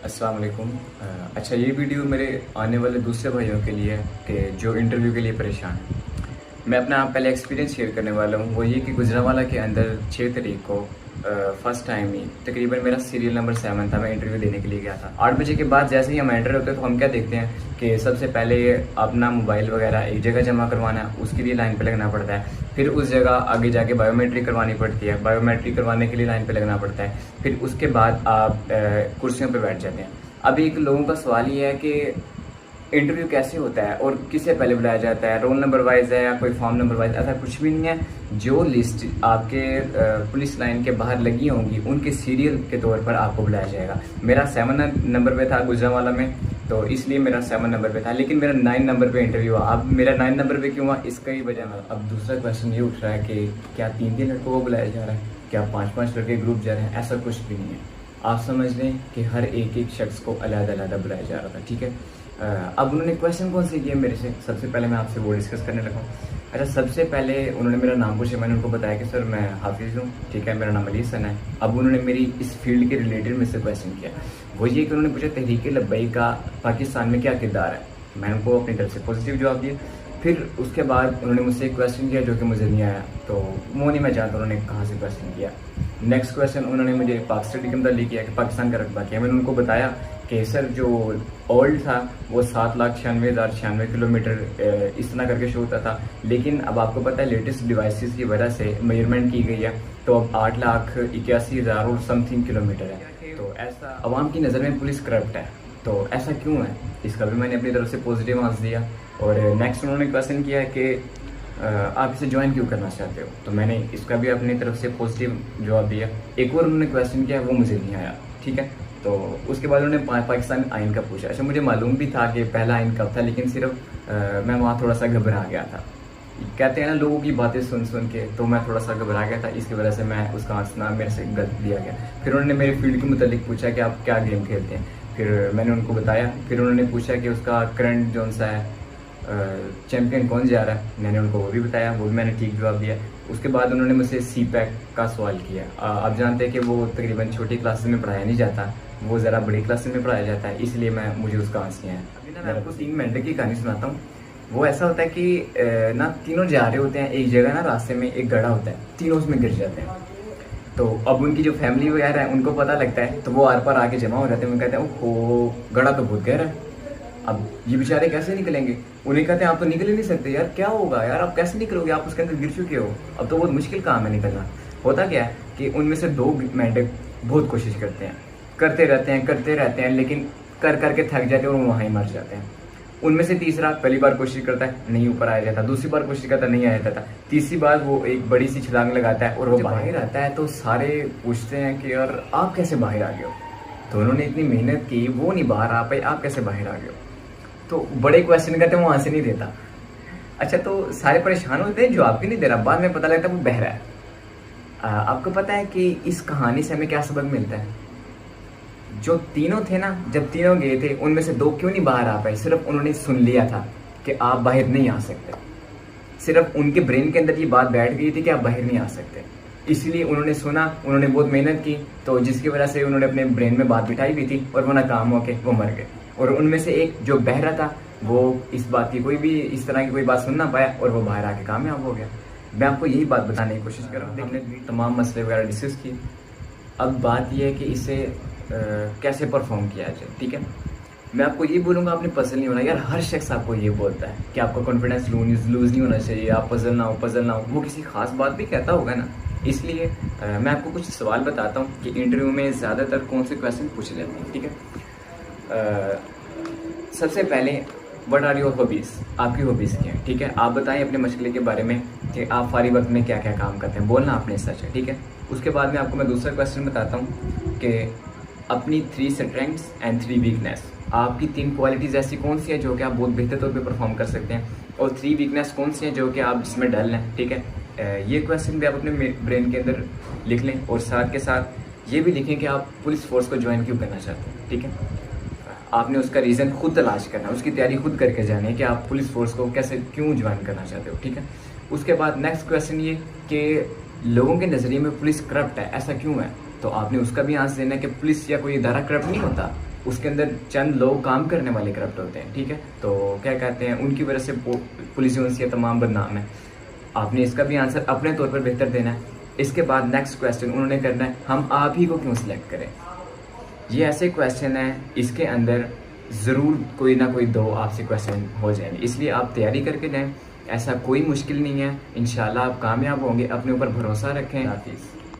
अस्सलाम वालेकुम। अच्छा, ये वीडियो मेरे आने वाले दूसरे भाइयों के लिए है कि जो इंटरव्यू के लिए परेशान हैं। मैं अपना पहले एक्सपीरियंस शेयर करने वाला हूँ। वो ये कि गुजरांवाला के अंदर 6 तारीख को फर्स्ट टाइम ही तकरीबन मेरा सीरियल नंबर 7 था। मैं इंटरव्यू देने के लिए गया था। 8 बजे के बाद जैसे ही हम एंटर होते हैं तो हम क्या देखते हैं कि सबसे पहले अपना मोबाइल वगैरह एक जगह जमा करवाना है, उसके लिए लाइन पे लगना पड़ता है। फिर उस जगह आगे जाके बायोमेट्रिक करवानी पड़ती है, बायोमेट्रिक करवाने के लिए लाइन पे लगना पड़ता है। फिर उसके बाद आप कुर्सियों पे बैठ जाते हैं। अब एक लोगों का सवाल ये है कि इंटरव्यू कैसे होता है और किसे पहले बुलाया जाता है, रोल नंबर वाइज है या कोई फॉर्म नंबर वाइज? ऐसा कुछ भी नहीं है। जो लिस्ट आपके पुलिस लाइन के बाहर लगी होंगी उनके सीरियल के तौर पर आपको बुलाया जाएगा। मेरा 7 नंबर पे था गुजरांवाला में, तो इसलिए मेरा 7 नंबर पे था, लेकिन मेरा 9 नंबर पे इंटरव्यू हुआ। अब मेरा 9 नंबर पे क्यों हुआ, इसका ही वजह है। अब दूसरा क्वेश्चन ये उठ रहा है कि क्या 3-3 लड़कों को बुलाया जा रहा है, क्या 5-5 लड़के ग्रुप जा रहे हैं? ऐसा कुछ भी नहीं है। आप समझ लें कि हर एक शख्स को अलग-अलग बुलाया जा रहा था, ठीक है। अब उन्होंने क्वेश्चन कौन से किए मेरे से, सबसे पहले मैं आपसे वो डिस्कस करने लगा हूँ। अच्छा, सबसे पहले उन्होंने मेरा नाम पूछा। मैंने उनको बताया कि सर मैं हाफिज़ हूँ, ठीक है, मेरा नाम अली हसन है। अब उन्होंने मेरी इस फील्ड के रिलेटेड मुझसे क्वेश्चन किया। वो ये कि उन्होंने पूछा तहरीक लब्बैक का पाकिस्तान में क्या किरदार है। मैंने उनको अपनी तरफ से पॉजिटिव जवाब दिया। फिर उसके बाद उन्होंने मुझसे एक क्वेश्चन किया जो कि मुझे नहीं आया, तो वो नहीं मैं जानता उन्होंने कहाँ से क्वेश्चन किया। नेक्स्ट क्वेश्चन उन्होंने मुझे पाक स्टडी के मतलब किया कि पाकिस्तान का रकबा क्या है। मैंने उनको बताया कि सर जो ओल्ड था वो 7,96,096 किलोमीटर इस तरह करके शो होता था, लेकिन अब आपको पता है लेटेस्ट डिवाइसेस की वजह से मेजरमेंट की गई है, तो अब 8,81,000 और समथिंग किलोमीटर है। तो ऐसा अवाम की नज़र में पुलिस करप्ट है, तो ऐसा क्यों है, इसका भी मैंने अपनी तरफ से पॉजिटिव आंसर दिया। और नेक्स्ट उन्होंने क्वेश्चन किया है कि आप इसे ज्वाइन क्यों करना चाहते हो, तो मैंने इसका भी अपनी तरफ से पॉजिटिव जवाब दिया। एक और उन्होंने क्वेश्चन किया, वो मुझे नहीं आया, ठीक है। तो उसके बाद उन्होंने पाकिस्तान आइन का पूछा। अच्छा, मुझे मालूम भी था कि पहला आइन कब था, लेकिन सिर्फ मैं वहाँ थोड़ा सा घबरा गया था। कहते हैं ना लोगों की बातें सुन सुन के, तो मैं थोड़ा सा घबरा गया था, इसकी वजह से मैं उसका आंसर ना मेरे से गलत दिया गया। फिर उन्होंने मेरे फील्ड के मुतालिक पूछा कि आप क्या गेम खेलते हैं, फिर मैंने उनको बताया। फिर उन्होंने पूछा कि उसका करंट जो सा है चैम्पियन कौन जा रहा है, मैंने उनको वो भी बताया, वो भी मैंने ठीक जवाब दिया। उसके बाद उन्होंने मुझसे CPAC का सवाल किया। आप जानते हैं कि वो तकरीबन छोटी क्लासेस में पढ़ाया नहीं जाता, वो ज़रा बड़ी क्लासेस में पढ़ाया जाता है, इसलिए मुझे उसका आंसर नहीं आया। अभी ना मैं आपको 3 मिनट की कहानी सुनाता हूँ। वो ऐसा होता है कि ना तीनों जा रहे होते हैं एक जगह, ना रास्ते में एक गड्ढा होता है, तीनों उसमें गिर जाते हैं। तो अब उनकी जो फैमिली वगैरह है उनको पता लगता है, तो वो आर पार आके जमा हो जाते हैं। वो कहते हैं ओहो गड्ढा तो बहुत गहरा है, अब ये बेचारे कैसे निकलेंगे? उन्हें कहते हैं आप तो निकल ही नहीं सकते यार, क्या होगा यार, आप कैसे निकलोगे, आप उसके अंदर गिर चुके हो, अब तो बहुत मुश्किल काम है निकलना। होता क्या है कि उनमें से 2 मेंढक बहुत कोशिश करते हैं, करते रहते हैं, लेकिन कर करके थक जाते हैं और वो वहाँ ही मर जाते हैं। उनमें से तीसरा पहली बार कोशिश करता है, नहीं ऊपर आया जाता, दूसरी बार कोशिश करता है, नहीं आया जाता, तीसरी बार वो एक बड़ी सी छलांग लगाता है और वो बाहर आता है। तो सारे पूछते हैं कि यार आप कैसे बाहर आ गए हो, तो उन्होंने इतनी मेहनत की, वो नहीं बाहर आ पाए, आप कैसे बाहर आ गए हो? तो बड़े क्वेश्चन करते हैं, वो आंसर नहीं देता। अच्छा, तो सारे परेशान होते हैं, जवाब भी नहीं दे रहा, बाद में पता लगता है वो बहरा है। आपको पता है कि इस कहानी से हमें क्या सबक मिलता है? जो तीनों थे ना, जब तीनों गए थे उनमें से 2 क्यों नहीं बाहर आ पाए? सिर्फ उन्होंने सुन लिया था कि आप बाहर नहीं आ सकते, सिर्फ उनके ब्रेन के अंदर ये बात बैठ गई थी कि आप बाहर नहीं आ सकते, इसलिए उन्होंने सुना, उन्होंने बहुत मेहनत की, तो जिसकी वजह से उन्होंने अपने ब्रेन में बात बिठाई भी थी और वो नाकाम होके वो मर गए। और उनमें से एक जो बहरा था वो इस बात की कोई भी इस तरह की कोई बात सुन ना पाया और वो बाहर आके कामयाब हो गया। मैं आपको यही बात बताने की कोशिश कर रहा हूँ। हमने तमाम मसले वगैरह डिस्कस किए। अब बात यह है कि इसे कैसे परफॉर्म किया जाए, ठीक है। मैं आपको ये बोलूँगा आपने पजल नहीं होना यार। हर शख्स आपको ये बोलता है कि आपका कॉन्फिडेंस लूज नहीं होना चाहिए, आप पजल ना हो। वो किसी खास बात भी कहता होगा ना, इसलिए मैं आपको कुछ सवाल बताता हूँ कि इंटरव्यू में ज़्यादातर कौन से क्वेश्चन पूछे जाते हैं, ठीक है। सबसे पहले व्हाट आर योर हॉबीज़, आपकी हॉबीज़ क्या है, ठीक है। आप बताएं अपने मशगले के बारे में कि आप फारिग वक्त में क्या क्या काम करते हैं, बोलना आपने सच है, ठीक है। उसके बाद में आपको मैं दूसरा क्वेश्चन बताता हूँ कि अपनी 3 स्ट्रेंथ्स एंड 3 वीकनेस, आपकी 3 क्वालिटीज़ ऐसी कौन सी है जो कि आप बहुत बेहतर तौर पे परफॉर्म कर सकते हैं, और 3 वीकनेस कौन सी हैं जो कि आप जिसमें डल हैं, ठीक है। ये क्वेश्चन भी आप अपने ब्रेन के अंदर लिख लें और साथ के साथ ये भी लिखें कि आप पुलिस फोर्स को ज्वाइन क्यों करना चाहते हैं, ठीक है। आपने उसका रीज़न खुद तलाश करना है, उसकी तैयारी खुद करके जानी है कि आप पुलिस फोर्स को कैसे क्यों ज्वाइन करना चाहते हो, ठीक है। उसके बाद नेक्स्ट क्वेश्चन ये कि लोगों के नज़रिए में पुलिस करप्ट है, ऐसा क्यों है, तो आपने उसका भी आंसर देना है कि पुलिस या कोई इदारा करप्ट नहीं होता, उसके अंदर चंद लोग काम करने वाले करप्ट होते हैं, ठीक है। तो क्या कहते हैं, उनकी वजह से पुलिस एजेंसियाँ तमाम बदनाम है। आपने इसका भी आंसर अपने तौर पर बेहतर देना है। इसके बाद नेक्स्ट क्वेश्चन उन्होंने करना है, हम आप ही को क्यों सिलेक्ट करें। ये ऐसे क्वेश्चन है, इसके अंदर ज़रूर कोई ना कोई दो आपसे क्वेश्चन हो जाएंगे, इसलिए आप तैयारी करके जाएं। ऐसा कोई मुश्किल नहीं है, इंशाल्लाह आप कामयाब होंगे। अपने ऊपर भरोसा रखें। हाफिज़।